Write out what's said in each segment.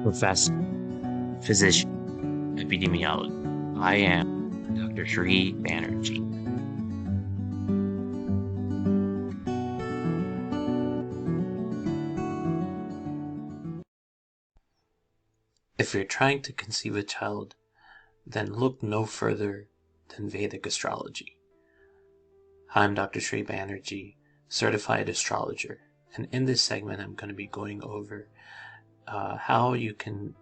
professor, physician, epidemiologist. I am Dr. Sri Banerjee. If you're trying to conceive a child, then look no further than Vedic astrology. I'm Dr. Sri Banerjee, certified astrologer, and in this segment I'm going to be going over how you can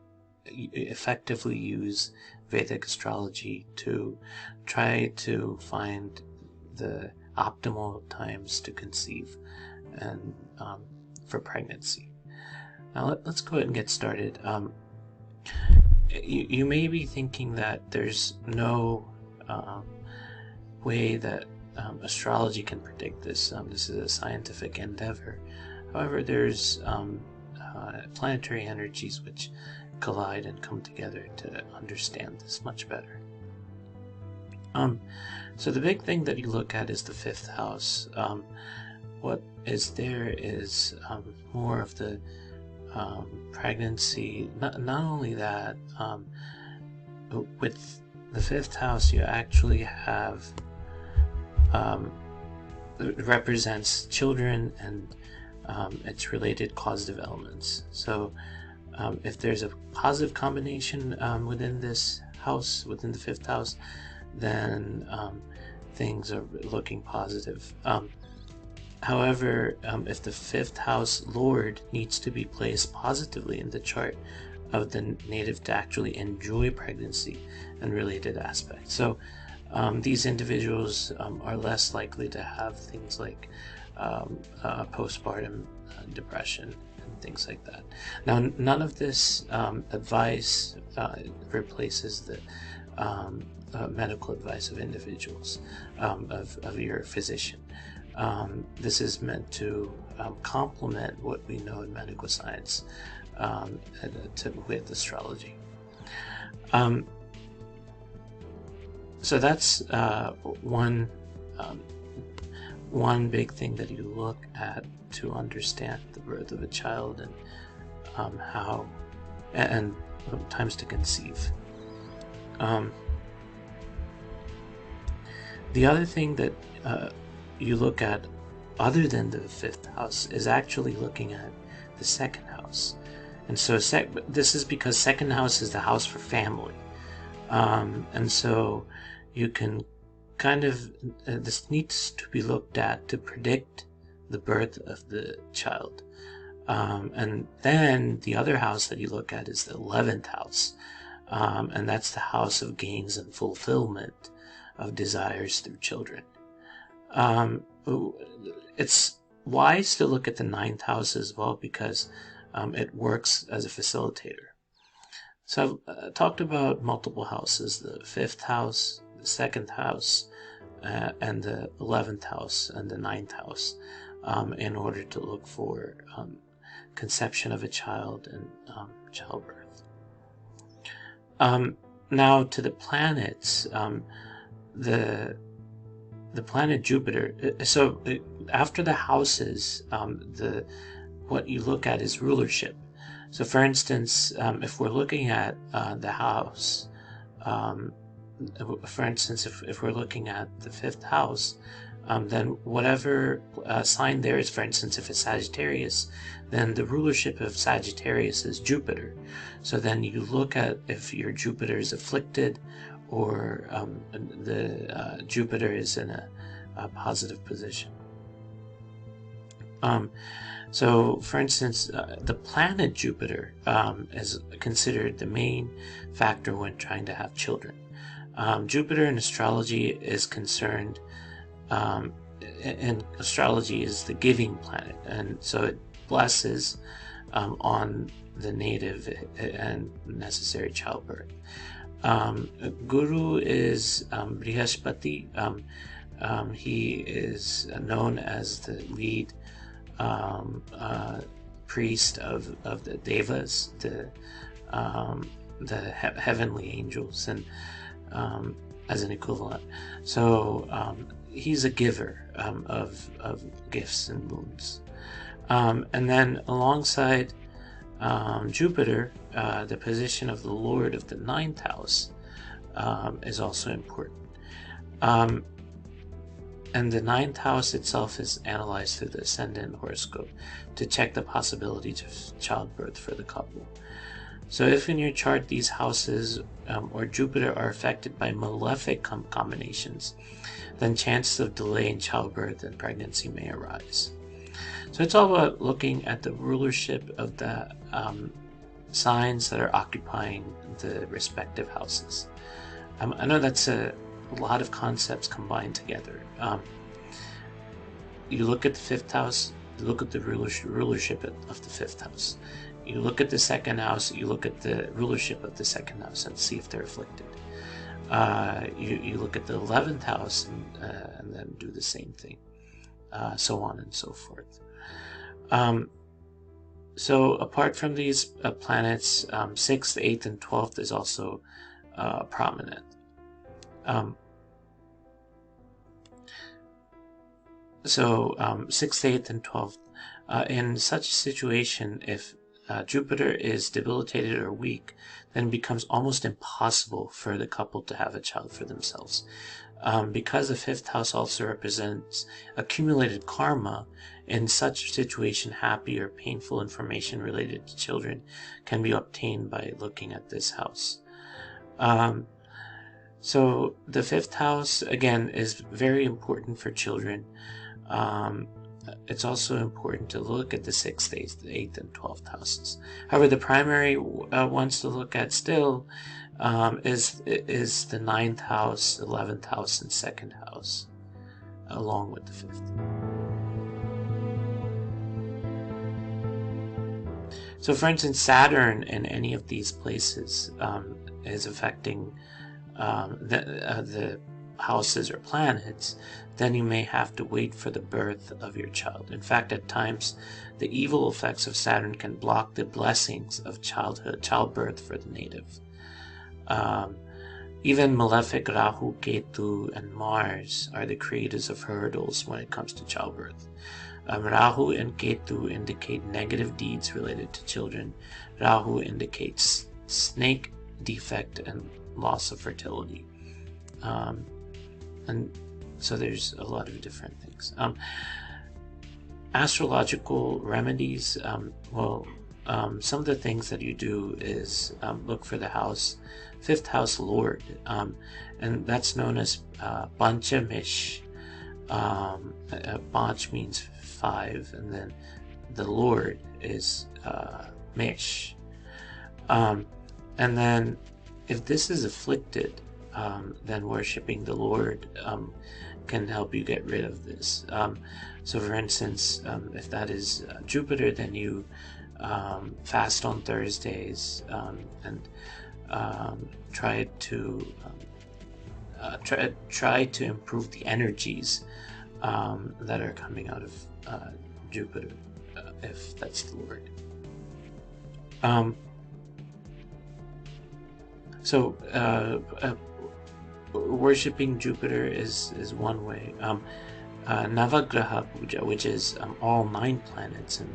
effectively use Vedic astrology to try to find the optimal times to conceive and for pregnancy. Now let's go ahead and get started. You may be thinking that there's no way that astrology can predict this. This is a scientific endeavor. However, there's planetary energies which collide and come together to understand this much better. So the big thing that you look at is the fifth house. What is there is more of the pregnancy. Not only that, with the fifth house, you actually have it represents children and its related causative elements. So if there's a positive combination within this house, within the fifth house, then things are looking positive. However, if the fifth house lord needs to be placed positively in the chart of the native to actually enjoy pregnancy and related aspects. So these individuals are less likely to have things like postpartum depression and things like that. Now, none of this advice replaces the medical advice of individuals, of your physician. This is meant to complement what we know in medical science with astrology. So that's one big thing that you look at to understand the birth of a child and how and times to conceive. The other thing that you look at other than the fifth house is actually looking at the second house. And so this is because second house is the house for family. And so you can kind of, this needs to be looked at to predict the birth of the child. And then the other house that you look at is the 11th house. And that's the house of gains and fulfillment of desires through children. It's wise to look at the 9th house as well because it works as a facilitator. So I've talked about multiple houses, the 5th house, the 2nd house, and the 11th house and the 9th house in order to look for conception of a child and childbirth. Now to the planets, the planet Jupiter. So after the houses, what you look at is rulership. So for instance, if we're looking at the house, for instance, if we're looking at the 5th house, then whatever sign there is, for instance, if it's Sagittarius, then the rulership of Sagittarius is Jupiter. So then you look at if your Jupiter is afflicted or the Jupiter is in a positive position. So, for instance, the planet Jupiter is considered the main factor when trying to have children. Jupiter in astrology is concerned, and astrology is the giving planet, and so it blesses on the native and necessary childbirth. Guru is Brihaspati. He is known as the lead priest of the devas, the heavenly angels, and as an equivalent. So he's a giver of gifts and boons. And then alongside Jupiter, the position of the Lord of the ninth house, is also important. And the ninth house itself is analyzed through the ascendant horoscope to check the possibilities of childbirth for the couple. So if in your chart these houses or Jupiter are affected by malefic combinations, then chances of delay in childbirth and pregnancy may arise. So it's all about looking at the rulership of the signs that are occupying the respective houses. I know that's a lot of concepts combined together. You look at the fifth house, you look at the rulership of the fifth house. You look at the second house, you look at the rulership of the second house and see if they're afflicted. You look at the 11th house and then do the same thing, so on and so forth. So apart from these planets, 6th, 8th, and 12th is also prominent. So 6th, 8th, and 12th. In such a situation, if Jupiter is debilitated or weak, then it becomes almost impossible for the couple to have a child for themselves. Because the fifth house also represents accumulated karma, in such a situation, happy or painful information related to children can be obtained by looking at this house. So the fifth house, again, is very important for children. It's also important to look at the 6th, 8th, and 12th houses. However, the primary ones to look at still is the 9th house, 11th house, and 2nd house, along with the 5th. So, for instance, Saturn in any of these places is affecting the houses or planets, then you may have to wait for the birth of your child. In fact, at times, the evil effects of Saturn can block the blessings of childbirth for the native. Even malefic Rahu, Ketu, and Mars are the creators of hurdles when it comes to childbirth. Rahu and Ketu indicate negative deeds related to children. Rahu indicates snake defect and loss of fertility. And so there's a lot of different things. Astrological remedies, some of the things that you do is look for the fifth house lord, and that's known as Panchamish. Panch means 5, and then the lord is Mish. And then if this is afflicted, then worshipping the Lord can help you get rid of this. So for instance, if that is Jupiter, then you fast on Thursdays and try to improve the energies that are coming out of Jupiter, if that's the Lord. Worshipping Jupiter is one way. Navagraha Puja, which is all 9 planets, and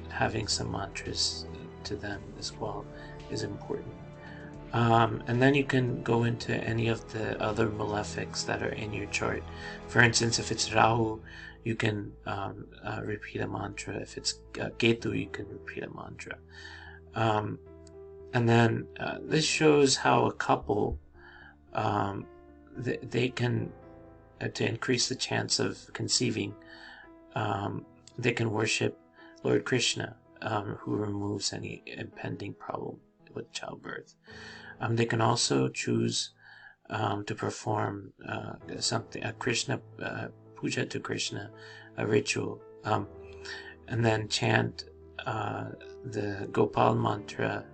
having some mantras to them as well is important. And then you can go into any of the other malefics that are in your chart. For instance, if it's Rahu, you can repeat a mantra. If it's Ketu, you can repeat a mantra. And then this shows how a couple, they can, to increase the chance of conceiving, they can worship Lord Krishna, who removes any impending problem with childbirth. They can also choose to perform a Krishna puja to Krishna, a ritual, and then chant the Gopal mantra,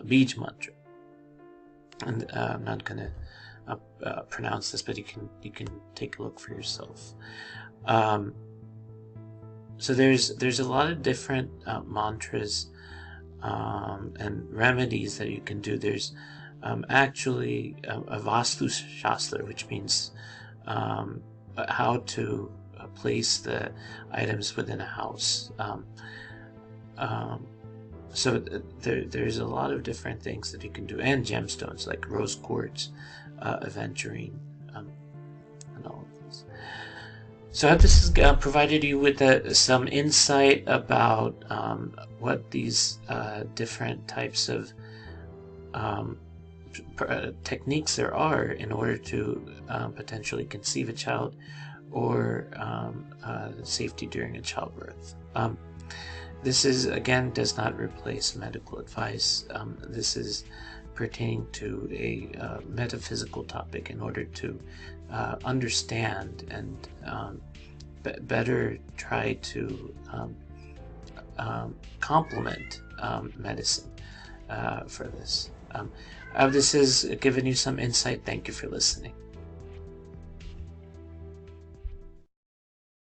Bij mantra. And I'm not going to pronounce this, but you can take a look for yourself. So there's a lot of different mantras and remedies that you can do. There's actually a Vastu Shastra, which means how to place the items within a house. So there's a lot of different things that you can do, and gemstones like rose quartz, aventurine, and all of this. So I hope this has provided you with some insight about what these different types of techniques there are in order to potentially conceive a child, or safety during a childbirth. This is, again, does not replace medical advice. This is pertaining to a metaphysical topic in order to understand and better try to complement medicine for this. This has given you some insight. Thank you for listening.